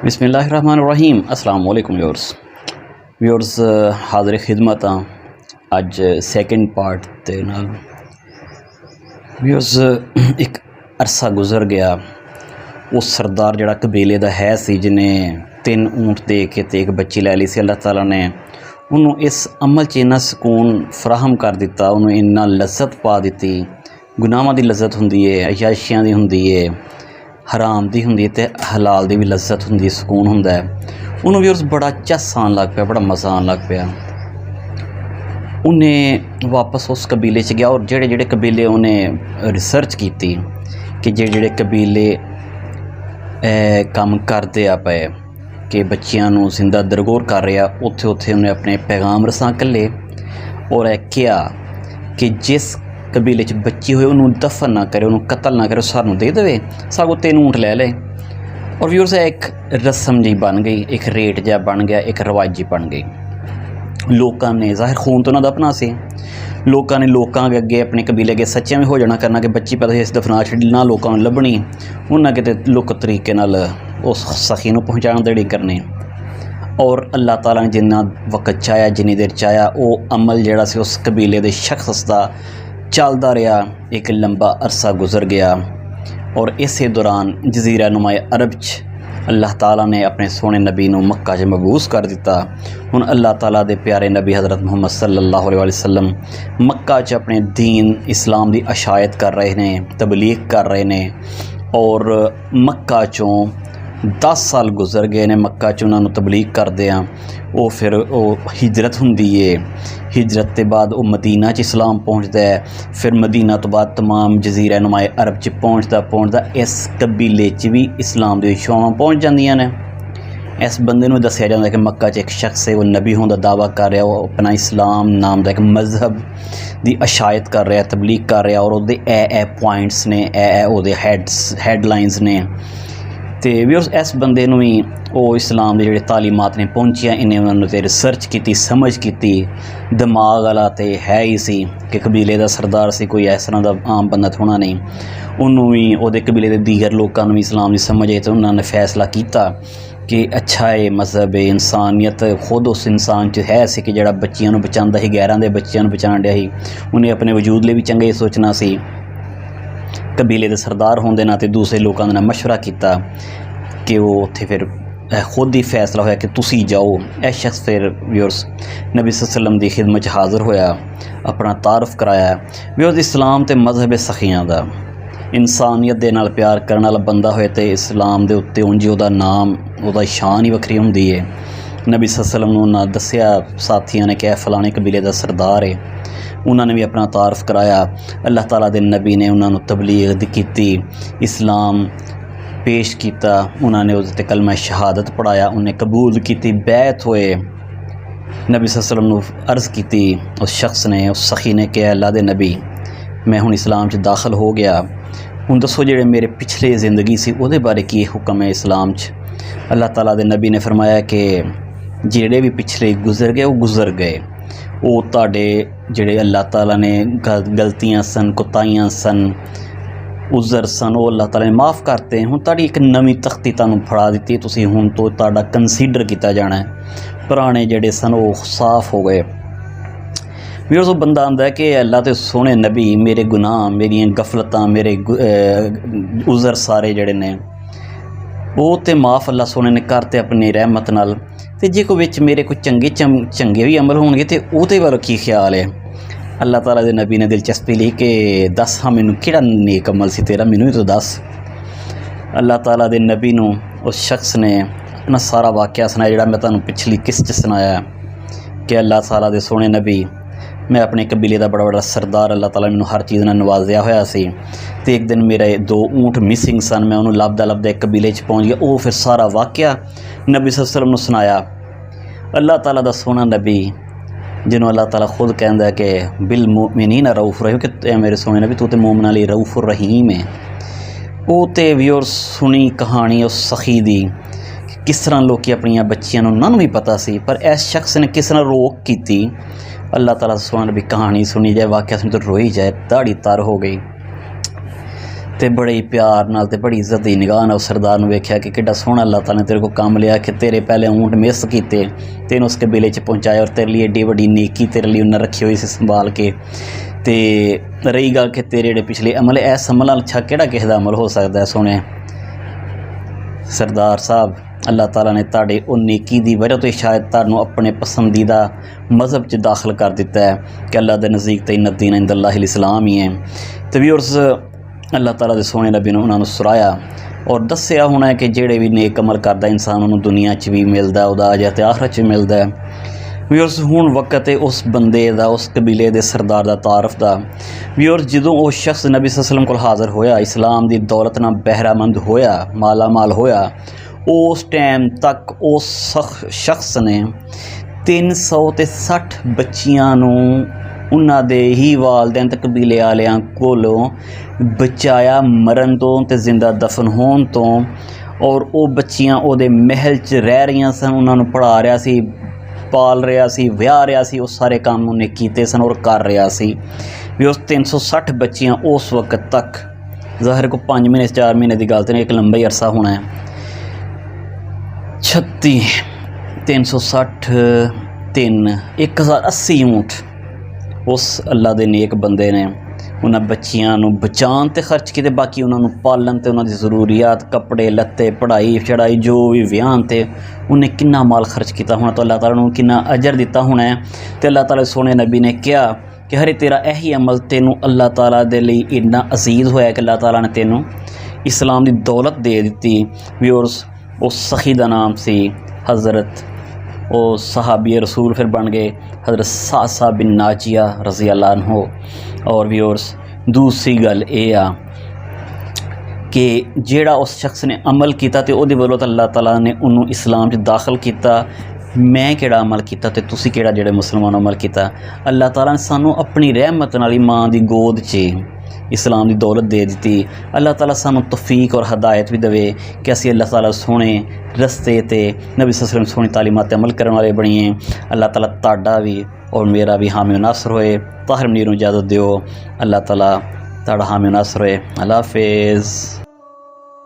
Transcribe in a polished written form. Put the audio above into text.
बिस्मिल्लाहिर्रहमानिर्रहीम अस्सलाम वालेकुम व्यूअर्स हाज़िर खिदमत हाँ अज सैकेंड पार्ट दे नाल व्यूअर्स एक अरसा गुजर गया। वो सरदार जड़ा कबीले दा है सी जिन्हें 3 ऊँट दे के ते एक बच्ची लै ली सी। अल्लाह ताला ने उन्होंने इस अमल च इन्ना सुकून फराहम कर दिता, उन्होंने इन्ना लज्जत पा दी। गुनाहां दी लज्जत हुंदी है, अयाशियां दी हुंदी है, हराम दी हुंदी ते हलाल दी भी लज्जत हुंदी, सुकून हुंदा है। उन्होंने भी उस बड़ा चस आन लग पिया, बड़ा मज़ा आन लग पिया। उन्हें वापस उस कबीले च गया और जेड़े जेड़े कबीले उन्हें रिसर्च की कि जेड़े जेड़े कबीले काम करते आ पे कि बच्चियां नूं जिंदा दरगोर कर रहे, उत्थे उत्थे उन्हें अपने पैगाम रसां कल्ले और क्या कि जिस कबीले च बच्ची होए उन्होंने दफन ना करे, उन्होंने कतल ना करे, सानू दे देवे, सागो 3 ऊँट ले ले। और व्यूअर्स एक रस्म जी बन गई, एक रेट जहा बन गया, एक रवाज जी बन गई। लोगों ने जाहिर खून तो उन्होंने अपना से, लोगों ने लोगों के अगे अपने कबीले के सच्चियां भी हो जाना करना कि बच्ची पैदा इस दफना छड़ी ना, लोगों ने लभनी उन्हें किते लुक तरीके नाल उस सखी नूं पहुँचाण देड़ी करनी। और अल्लाह ताला ने जिन्ना वक्त चाया, जिन्नी देर चाया, वो अमल जिहड़ा सी उस कबीले के शख्स का चलता रहा। एक लंबा अरसा गुजर गया और इस दौरान जजीरा नुमाए अरब च अल्लाह ताला ने अपने सोने नबी नूं मक्का च मबूस कर दिता। हुण अल्लाह ताला दे प्यारे नबी हज़रत मुहम्मद सल्लल्लाहु अलैहि वसल्लम मक्का च अपने दीन इस्लाम की अशायत कर रहे ने, तबलीग कर रहे ने। और मक्का चों 10 साल गुजर गए ने मक्का च उन्होंने तबलीग करदे। वो फिर वो हिजरत हुंदी है, हिजरत के बाद वो मदीना च इस्लाम पहुँचता है, फिर मदीना तो बाद तमाम जजीरा नुमाए अरब च पहुँचता इस कबीले च भी इस्लाम दी छुआवां पहुँच जांदियां ने। इस बंदे नूं दस्सिया जांदा कि मक्का च एक शख्स है, वो नबी होने का दावा कर रहा, वो अपना इस्लाम नाम का एक मजहब की अशायत कर रहा, तबलीग कर रहा। और वो पॉइंट्स ने, वो हैडलाइनस ने तो भी इस बंदे नूं ही वो इस्लाम के जोड़े तालीमात ने पहुँचिया, इन्हें उन्होंने रिसर्च की, समझ की, दिमाग वाला तो है ही सी कि कबीले का सरदार से कोई इस तरह का आम बंदा थोड़ा नहीं। उन्होंने भी वो कबीले के दीगर लोगों भी इस्लाम की समझ आई तो उन्होंने फैसला किया कि अच्छा है मजहब है, इंसानियत खुद उस इंसान च है सी कि जोड़ा बच्चियों बचाता ही, गैरां दे बच्चियों बचा दिया ही। उन्हें अपने वजूद लिए भी चंगा ही सोचना सी। कबीले के सरदार होने के नाते दूसरे लोगों ने मशवरा किया कि वो उत्थे फिर खुद ही फैसला होया कि तुसी जाओ। यह शख्स फिर व्यूअर्स नबी सल्लम की खिदमत हाज़िर होया, अपना तारफ़ कराया। व्यूअर्स इस्लाम तो मजहब सखियां का, इंसानियत दे नाल प्यार करने वाला बंदा होए तो इस्लाम के उत्ते उंज उहदा नाम, उहदा शान ही वखरी हुंदी है। नबी सल्लम नूं उन्हां दस्सिया साथियों ने कि फलाने कबीले का सरदार है, उन्होंने भी अपना तारफ़ कराया। अल्लाह ताला दे नबी ने उन्होंने तबलीग की, इस्लाम पेश किया, उन्होंने उसते कलमा शहादत पढ़ाया, उन्हें कबूल की, बैत होए। नबी सल्लम ने अर्ज़ की उस शख्स ने, उस सखी ने कि अल्लाह दे नबी मैं हुण इस्लाम च दाखिल हो गया, हुण दसो जेड़े मेरे पिछले ज़िंदगी सी उहदे बारे की हुक्म है इस्लाम च। अल्लाह ताला दे नबी ने फरमाया कि जेड़े भी पिछले गुजर गए वो गुजर गए, वो तुहाडे जेड़े अल्लाह ताला ने गलतियां सन, कोताहियां सन, उज़र सन, वो अल्लाह ताला ने माफ़ करते हैं। हुण तुहाडी एक नवीं तख्ती तुहानूं फड़ा दी, तुसीं हुण तो तुहाडा कंसीडर किया जाना है। पुराने जेड़े सन वो साफ़ हो गए। मेरा तो बंदा आंदा है कि अल्लाह ते सोहणे नबी मेरे गुनाह, मेरियां गफलतां, मेरे उज़र सारे जेड़े ने वो तो माफ़ अल्लाह सोहणे ने करते अपनी रहमत नाल। ते जे कोई विच मेरे कोई चंगे भी अमल होणगे तो उहदे बारे की ख्याल है। अल्लाह ताला दे नबी ने दिलचस्पी ली कि दस हाँ मैनू किहड़ा नेक अमल सी तेरा, मैनू ही तो दस। अल्लाह ताला दे नबी नूं उस शख्स ने ना सारा वाक़या सुनाया जिहड़ा मैं तुहानूं पिछली किस्त सुनाया कि अल्लाह ताला दे सोहणे नबी मैं अपने कबीले का बड़ा सरदार, अल्लाह ताला मैनूं हर चीज़ नाल नवाजिया होया सी। तो एक दिन मेरे 2 ऊँट मिसिंग सन, मैं उन्होंने लभदा एक कबीले च पहुँच गया। वो फिर सारा वाक़या नबी सल्लम नूं सुनाया। अल्लाह ताला दा सोहना नबी जिन्हों अल्लाह ताला खुद कहता है कि बिल मोमिनीन रऊफ़ुर रहीम, कि मेरे सोने नबी तू तो मोमना लई रऊफ़ुर रहीम है। वो तो व्यूअर्स सुनी कहानी उस सखी दी किस तरह लोग अपनियां बच्चियां उन्होंने भी पता सी, पर इस शख्स ने किस तरह रोक की। अल्लाह ताला सोहना नबी कहानी सुनी जाए, वाक़या सुनी तो रोई जाए, दाढ़ी तर हो गई। ਤੇ ਬੜੇ ਹੀ ਪਿਆਰ ਨਾਲ ਤੇ ਬੜੀ ਇੱਜ਼ਤ ਦੀ ਨਿਗਾਹ ਨਾਲ ਉਸ ਸਰਦਾਰ ਨੂੰ ਵੇਖਿਆ ਕਿ ਕਿੱਡਾ ਸੋਹਣਾ ਅੱਲਾਹ ਤਾਲਾ ਨੇ ਤੇਰੇ ਕੋਲ ਕੰਮ ਲਿਆ ਕਿ ਤੇਰੇ ਪਹਿਲੇ ਊਂਟ ਮਿਸ ਕੀਤੇ, ਤੈਨੂੰ ਉਸ ਕਬੀਲੇ 'ਚ ਪਹੁੰਚਾਇਆ ਔਰ ਤੇਰੇ ਲਈ ਏਡੀ ਵੱਡੀ ਨੇਕੀ ਤੇਰੇ ਲਈ ਉਹਨਾਂ ਰੱਖੀ ਹੋਈ ਸੀ ਸੰਭਾਲ ਕੇ। ਤੇ ਰਹੀ ਗੱਲ ਕਿ ਤੇਰੇ ਜਿਹੜੇ ਪਿਛਲੇ ਅਮਲ, ਇਸ ਅਮਲ ਨਾਲ ਅੱਛਾ ਕਿਹੜਾ ਕਿਸੇ ਦਾ ਅਮਲ ਹੋ ਸਕਦਾ ਹੈ। ਸੋਹਣੇ ਸਰਦਾਰ ਸਾਹਿਬ, ਅੱਲਾਹ ਤਾਲਾ ਨੇ ਤੁਹਾਡੇ ਉਹ ਨੇਕੀ ਦੀ ਵਜ੍ਹਾ ਤੋਂ ਸ਼ਾਇਦ ਤੁਹਾਨੂੰ ਆਪਣੇ ਪਸੰਦੀਦਾ ਮਜ਼ਹਬ 'ਚ ਦਾਖਲ ਕਰ ਦਿੱਤਾ ਹੈ ਕਿ ਅੱਲਾਹ ਦੇ ਨਜ਼ਦੀਕ ਤਾਂ ਇਨ ਦੀਨ ਇੰਦ ਅੱਲਾਹਿਲ ਇਸਲਾਮ ਹੀ ਹੈ। ਤੇ ਵੀ ਉਸ ਅੱਲਾਹ ਤਾਲਾ ਦੇ ਸੋਹਣੇ ਨਬੀ ਨੂੰ ਉਹਨਾਂ ਨੂੰ ਸੁਰਾਇਆ ਔਰ ਦੱਸਿਆ ਹੋਣਾ ਹੈ ਕਿ ਜਿਹੜੇ ਵੀ ਨੇਕ ਅਮਲ ਕਰਦਾ ਇਨਸਾਨ ਉਹਨੂੰ ਦੁਨੀਆ 'ਚ ਵੀ ਮਿਲਦਾ, ਉਹਦਾ ਅਜਾ ਤੇ ਆਖਰਤ 'ਚ ਮਿਲਦਾ ਹੈ। ਵੀ ਉਸ ਹੁਣ ਵਕਤ ਹੈ ਉਸ ਬੰਦੇ ਦਾ, ਉਸ ਕਬੀਲੇ ਦੇ ਸਰਦਾਰ ਦਾ, ਤਾਰਫ ਦਾ। ਵੀ ਔਰ ਜਦੋਂ ਉਹ ਸ਼ਖਸ ਨਬੀ ਸੱਲੱਲਾਹੁ ਅਲੈहि ਵਸੱਲਮ ਕੋਲ ਹਾਜ਼ਰ ਹੋਇਆ, ਇਸਲਾਮ ਦੀ ਦੌਲਤ ਨਾਲ ਬਹਿਰਾਮੰਦ ਹੋਇਆ, ਮਾਲਾ ਮਾਲ ਹੋਇਆ, ਉਸ ਟਾਈਮ ਤੱਕ ਉਸ ਸ਼ਖਸ ਨੇ 360 ਬੱਚੀਆਂ ਨੂੰ ਉਹਨਾਂ ਦੇ ਹੀ ਵਾਲਦੈਨ ਤੇ ਕਬੀਲੇ ਵਾਲਿਆਂ ਕੋਲੋਂ ਬਚਾਇਆ ਮਰਨ ਤੋਂ ਤੇ ਜ਼ਿੰਦਾ ਦਫਨ ਹੋਣ ਤੋਂ। ਔਰ ਉਹ ਬੱਚੀਆਂ ਉਹਦੇ ਮਹਿਲ 'ਚ ਰਹਿ ਰਹੀਆਂ ਸਨ, ਉਹਨਾਂ ਨੂੰ ਪੜ੍ਹਾ ਰਿਹਾ ਸੀ, ਪਾਲ ਰਿਹਾ ਸੀ, ਵਿਆਹ ਰਿਹਾ ਸੀ, ਉਹ ਸਾਰੇ ਕੰਮ ਉਹਨੇ ਕੀਤੇ ਸਨ ਔਰ ਕਰ ਰਿਹਾ ਸੀ। ਵੀ ਉਸ 360 ਬੱਚੀਆਂ ਉਸ ਵਕਤ ਤੱਕ, ਜ਼ਾਹਿਰ ਕੋ 5 ਮਹੀਨੇ 4 ਮਹੀਨੇ ਦੀ ਗੱਲ ਤੇ ਨਹੀਂ, ਇੱਕ ਲੰਬਾ ਹੀ ਅਰਸਾ ਹੋਣਾ ਹੈ। 36 360 3 1080 ਊਂਟ ਉਸ ਅੱਲਾ ਦੇ ਨੇਕ ਬੰਦੇ ਨੇ ਉਹਨਾਂ ਬੱਚੀਆਂ ਨੂੰ ਬਚਾਉਣ ਤੇ ਖਰਚ ਕੀਤੇ, ਬਾਕੀ ਉਹਨਾਂ ਨੂੰ ਪਾਲਣ ਤੇ ਉਹਨਾਂ ਦੀ ਜ਼ਰੂਰੀਆਤ, ਕੱਪੜੇ ਲੱਤੇ, ਪੜ੍ਹਾਈ ਚੜ੍ਹਾਈ, ਜੋ ਵੀ ਵਿਆਹ ਤੇ ਉਹਨੇ ਕਿੰਨਾ ਮਾਲ ਖਰਚ ਕੀਤਾ ਹੋਣਾ, ਤਾਂ ਅੱਲਾਹ ਤਾਲਾ ਨੂੰ ਕਿੰਨਾ ਅਜਰ ਦਿੱਤਾ ਹੋਣਾ ਹੈ। ਤੇ ਅੱਲਾਹ ਤਾਲਾ ਸੋਹਣੇ ਨਬੀ ਨੇ ਕਿਹਾ ਕਿ ਹਰੇ ਤੇਰਾ ਇਹੀ ਅਮਲ ਤੈਨੂੰ ਅੱਲਾਹ ਤਾਲਾ ਦੇ ਲਈ ਇੰਨਾ ਅਜ਼ੀਜ਼ ਹੋਇਆ ਕਿ ਅੱਲਾਹ ਤਾਲਾ ਨੇ ਤੈਨੂੰ ਇਸਲਾਮ ਦੀ ਦੌਲਤ ਦੇ ਦਿੱਤੀ। ਵੀ ਉਸ ਸਖੀ ਦਾ ਨਾਮ ਸੀ ਹਜ਼ਰਤ, ਉਹ ਸਹਾਬੀ ਰਸੂਲ ਫਿਰ ਬਣ ਗਏ हज़रत सासा बिन नाजिया रज़ी अल्लाह अन्हो। और व्यूअर्स दूसरी गल ये आ कि जेड़ा उस शख्स ने अमल किया तो वो बदौलत अल्लाह ताला ने उन्होंने इस्लाम च दाखिल किया। मैं केड़ा अमल किया तो तुसी केड़ा जेड़े मुसलमान अमल किया। अल्लाह ताला ने सानू अपनी रहमत नाल माँ की गोद च इस्लाम की दौलत दे दी। अल्लाह ताला सानू तौफीक और हदायत भी देवे कि असी अल्लाह ताला सोने रस्ते ते नबी सल्लल्लाहु अलैहि वसल्लम सोनी तालीमात अमल करने वाले बनिए। अल्लाह ताला ताड़ा भी और मेरा भी हामी नासर होए। ताहिर मनीर नूं इजाज़त दिओ। अल्लाह ताला ताड़ा हामी नासर होए। अल्लाह हाफिज़।